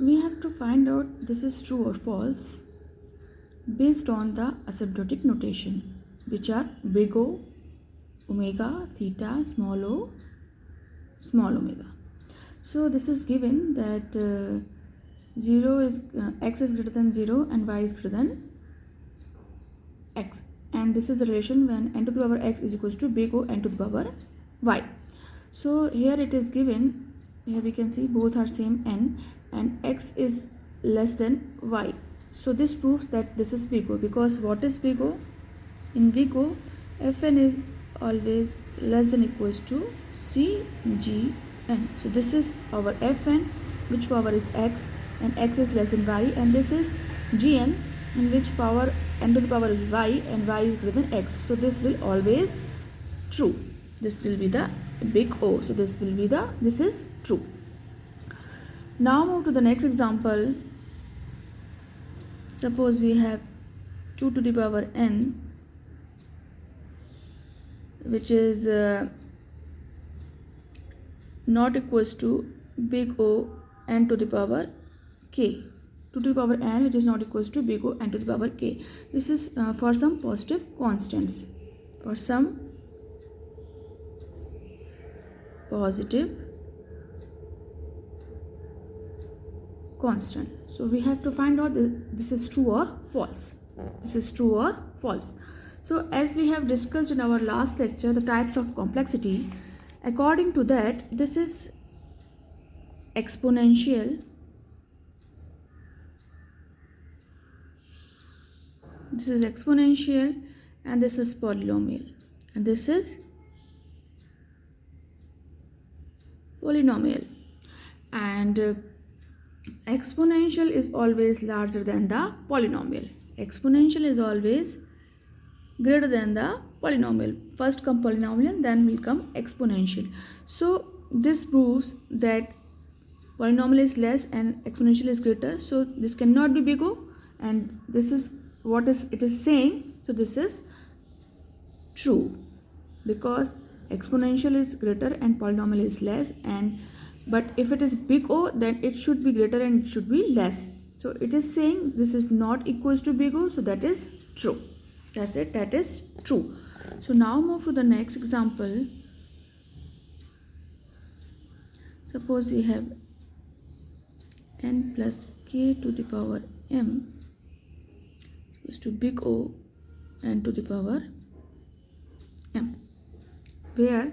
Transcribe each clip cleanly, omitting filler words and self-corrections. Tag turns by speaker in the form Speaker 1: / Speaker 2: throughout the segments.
Speaker 1: We have to find out this is true or false based on the asymptotic notation, which are big O, omega, theta, small omega. So this is given that 0 is x is greater than 0 and y is greater than x, and this is the relation when n to the power x is equals to big O n to the power y. So here it is given, here we can see both are same n and x is less than y. So this proves that this is big O, because what is big O? In big O, fn is always less than equals to cgn. So this is our fn, which power is x, and x is less than y, and this is gn, in which power n to the power is y and y is greater than x. So this will always true. This will be the big O. So this is true. Now move to the next example. Suppose we have 2 to the power n, which is not equals to big O n to the power k. 2 to the power n, which is not equals to big O n to the power k. This is for some positive constants. For some positive constant. So we have to find out this is true or false. This is true or false. So as we have discussed in our last lecture, the types of complexity, according to that, this is exponential, and this is polynomial, and this is polynomial. And exponential is always larger than the polynomial. Exponential is always greater than the polynomial. First come polynomial, then will come exponential. So this proves that polynomial is less and exponential is greater. So this cannot be big O, and this is what it is saying. So this is true, because exponential is greater and polynomial is less, but if it is big O, then it should be greater and it should be less. So it is saying this is not equals to big O, so that is true. That's it, that is true. So now move to the next example. Suppose we have n plus k to the power m equals to big O n to the power m, where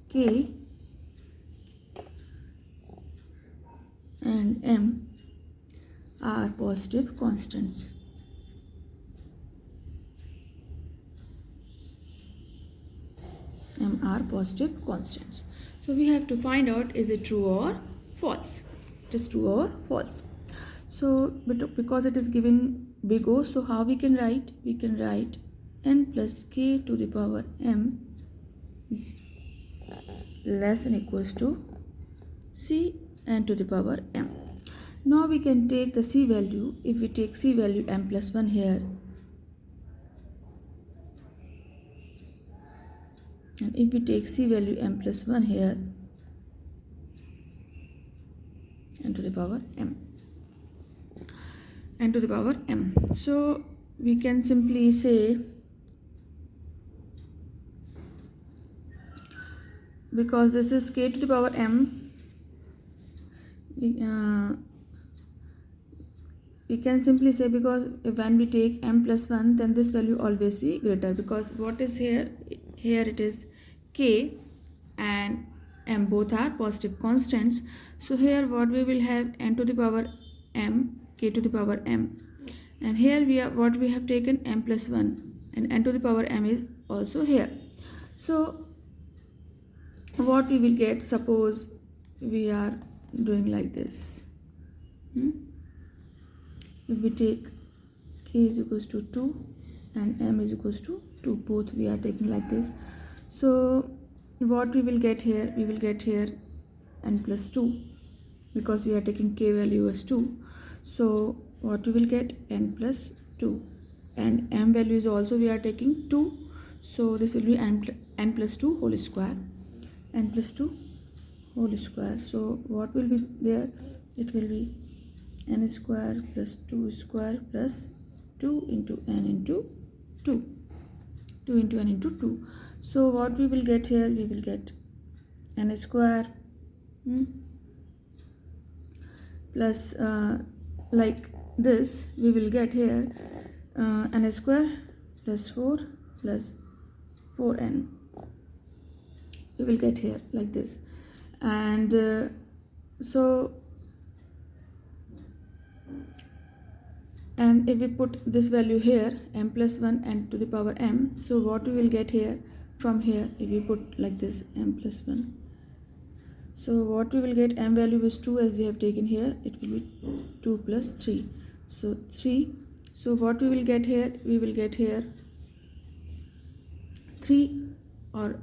Speaker 1: k and m are positive constants. M are positive constants. So we have to find out, is it true or false? It is true or false. So because it is given big O, so how we can write? We can write n plus k to the power m is less than equals to c n to the power m. Now we can take the c value. If we take c value m plus 1 here, and if we take c value m plus 1 here, n to the power m, so we can simply say, because this is k to the power m, we can simply say, because when we take m plus 1, then this value always be greater, because what is here it is k and m, both are positive constants. So here what we will have, n to the power m, k to the power m, and here we have taken m plus 1, and n to the power m is also here. So what we will get, suppose we are doing like this, if we take k is equals to 2 and m is equals to 2, both we are taking like this. So what we will get here, we will get here n plus 2, because we are taking k value as 2. So what we will get, n plus 2, and m value is also we are taking 2, so this will be n plus 2 whole square. n plus 2 whole square. So what will be there? It will be n square plus 2 square plus 2 into n into 2. 2 into n into 2. So what we will get here? We will get n square plus like this we will get here n square plus 4 plus 4n. We will get here like this. And and if we put this value here, m plus 1 n to the power m, so what we will get here from here, if we put like this, m plus 1, so what we will get, m value is 2 as we have taken here, it will be 2 plus 3, so 3. So what we will get here, we will get here 3, or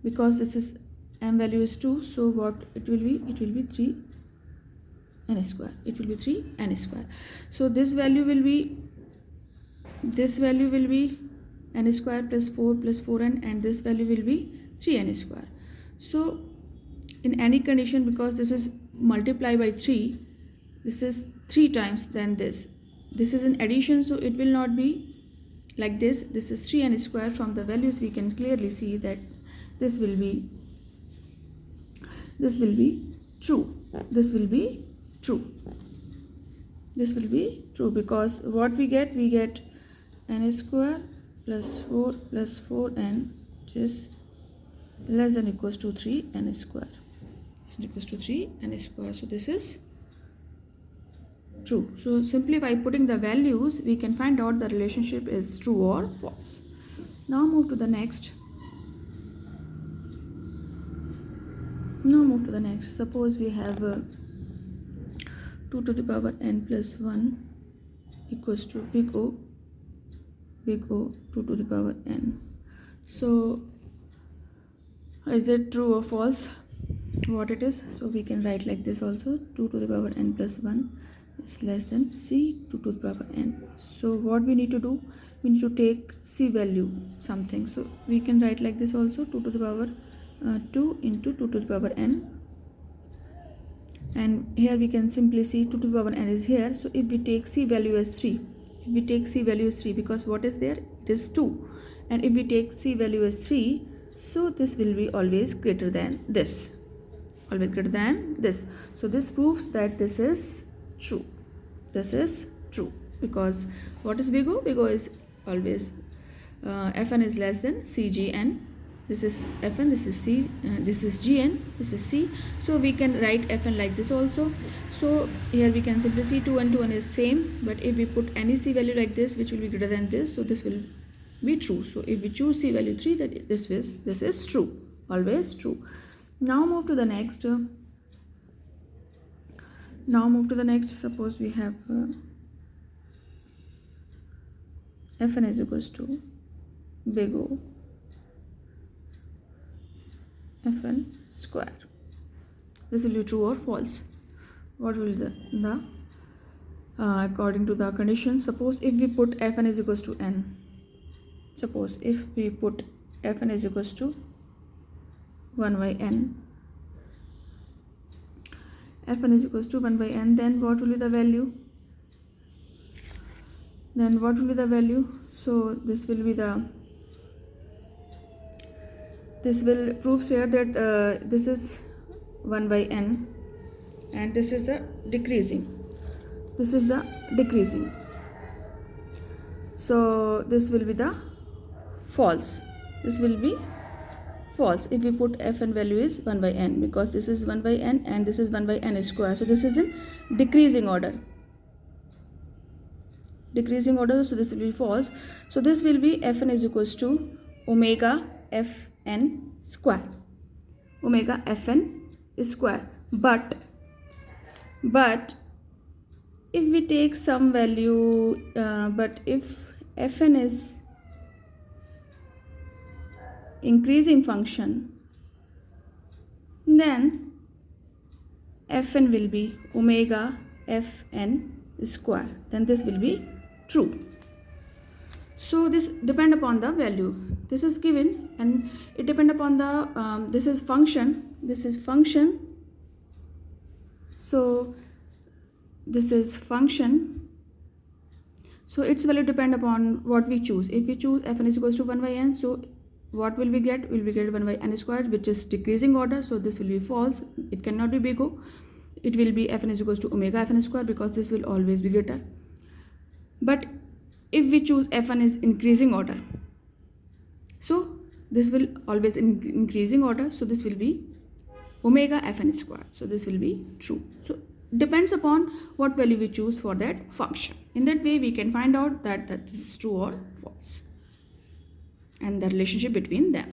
Speaker 1: because this is m value is 2, so what it will be 3 n square. It will be 3 n square. So this value will be n square plus 4 plus 4n, and this value will be 3n square. So in any condition, because this is multiplied by 3, this is 3 times than this. This is an addition, so it will not be like this. This is 3n square. From the values we can clearly see that this will be true. This will be true because what we get n square plus 4 plus 4n, which is less than equals to 3n square. This is equals to 3n square. So this is true. So simply by putting the values we can find out the relationship is true or false. Now move to the next. Suppose we have 2 to the power n plus 1 equals to big O 2 to the power n. So is it true or false? What it is? So we can write like this also, 2 to the power n plus 1 is less than c 2 to the power n. So what we need to do? We need to take c value something. So we can write like this also, 2 to the power 2 into 2 to the power n, and here we can simply see 2 to the power n is here. So if we take c value as 3, because what is there? It is 2, and if we take c value as 3, so this will be always greater than this, So this proves that this is true. Because what is big O? Big O is always fn is less than cgn. This is fn, this is c, this is gn, this is c. So we can write fn like this also. So here we can simply see 2 and 2 is same, but if we put any c value like this, which will be greater than this, so this will be true. So if we choose c value 3, that this is true, always true. Now move to the next. Suppose we have fn is equals to big O fn square. This will be true or false. What will the according to the condition? Suppose if we put fn is equals to n. Suppose if we put fn is equals to 1 by n. Fn is equals to 1 by n. Then what will be the value? So this will prove here that this is 1 by n, and this is the decreasing. So this will be the false. If we put fn value is 1 by n, because this is 1 by n and this is 1 by n square. So this is in decreasing order. So this will be false. So this will be fn is equals to omega fn square. But if we take some value, but if fn is increasing function, then fn will be omega fn square. Then this will be true. So this depend upon the value. This is given and it depends upon the this is function. So this is function, so its value depend upon what we choose. If we choose fn is equals to 1 by n, so what will we get? Will we get 1 by n squared, which is decreasing order, so this will be false. It cannot be big O. It will be fn is equals to omega fn square, because this will always be greater. But if we choose fn is increasing order, so this will always increasing order, so this will be omega fn square, so this will be true. So depends upon what value we choose for that function. In that way we can find out that this is true or false and the relationship between them.